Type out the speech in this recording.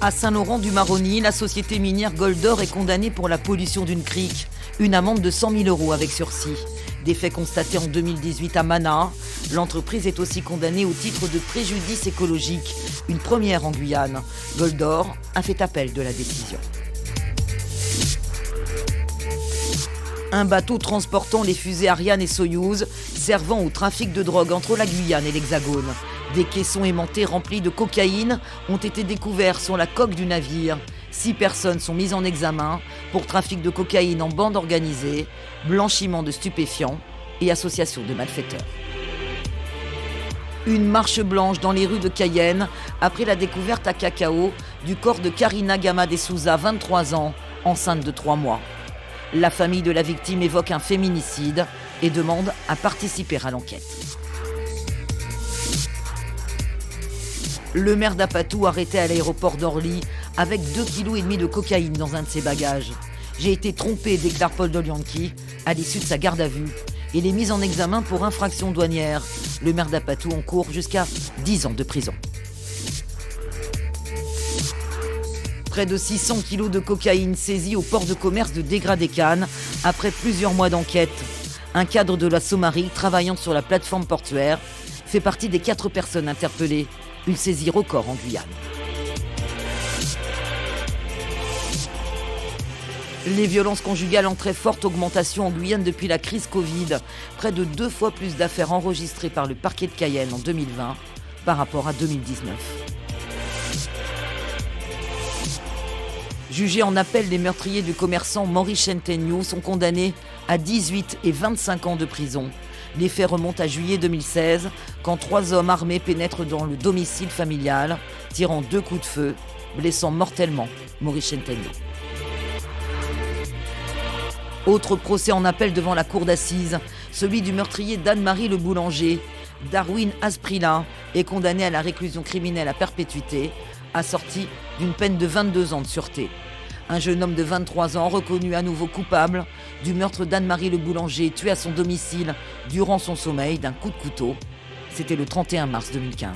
À Saint-Laurent-du-Maroni, la société minière Goldor est condamnée pour la pollution d'une crique. Une amende de 100 000 € avec sursis. Des faits constatés en 2018 à Mana. L'entreprise est aussi condamnée au titre de préjudice écologique. Une première en Guyane. Goldor a fait appel de la décision. Un bateau transportant les fusées Ariane et Soyouz servant au trafic de drogue entre la Guyane et l'Hexagone. Des caissons aimantés remplis de cocaïne ont été découverts sur la coque du navire. 6 personnes sont mises en examen pour trafic de cocaïne en bande organisée, blanchiment de stupéfiants et association de malfaiteurs. Une marche blanche dans les rues de Cayenne après la découverte à Cacao du corps de Karina Gama de Souza, 23 ans, enceinte de 3 mois. La famille de la victime évoque un féminicide et demande à participer à l'enquête. Le maire d'Apatou arrêté à l'aéroport d'Orly avec 2,5 kg de cocaïne dans un de ses bagages. J'ai été trompé, déclare Paul Dolianchi à l'issue de sa garde à vue. Il est mis en examen pour infraction douanière. Le maire d'Apatou encourt jusqu'à 10 ans de prison. Près de 600 kg de cocaïne saisie au port de commerce de Dégradé-Cannes après plusieurs mois d'enquête. Un cadre de la Somarie travaillant sur la plateforme portuaire fait partie des 4 personnes interpellées. Une saisie record en Guyane. Les violences conjugales en très forte augmentation en Guyane depuis la crise Covid. Près de 2 fois plus d'affaires enregistrées par le parquet de Cayenne en 2020 par rapport à 2019. Jugés en appel, les meurtriers du commerçant Maurice Chentegno sont condamnés à 18 et 25 ans de prison. Les faits remontent à juillet 2016, quand 3 hommes armés pénètrent dans le domicile familial, tirant 2 coups de feu, blessant mortellement Maurice Chentegno. Autre procès en appel devant la cour d'assises, celui du meurtrier d'Anne-Marie Le Boulanger. Darwin Asprilla est condamné à la réclusion criminelle à perpétuité, assorti d'une peine de 22 ans de sûreté. Un jeune homme de 23 ans, reconnu à nouveau coupable du meurtre d'Anne-Marie Le Boulanger, tué à son domicile durant son sommeil d'un coup de couteau. C'était le 31 mars 2015.